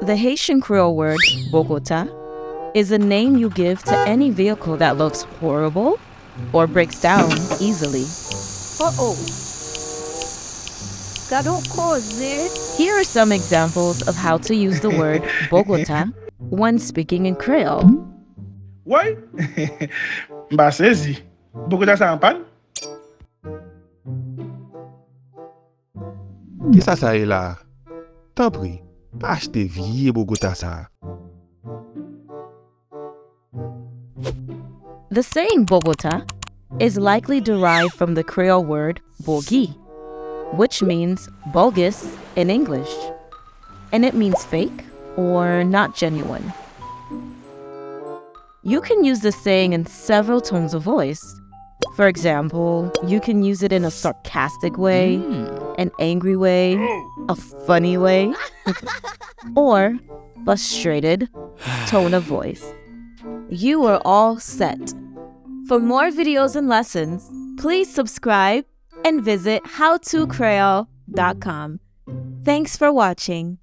The Haitian Creole word Bogota is a name you give to any vehicle that looks horrible or breaks down easily. That don't cause it. Here are some examples of how to use the word Bogota when speaking in Creole. Why? Mba sezi. Bogota sa an pan? Ki sa e la? Tan pri, pa achete viye Bogota sa. The saying Bogota is likely derived from the Creole word bogi, which means bogus in English, and it means fake or not genuine. You can use this saying in several tones of voice. For example, you can use it in a sarcastic way, an angry way, a funny way, or frustrated tone of voice. You are all set. For more videos and lessons, please subscribe and visit howtocreole.com. Thanks for watching.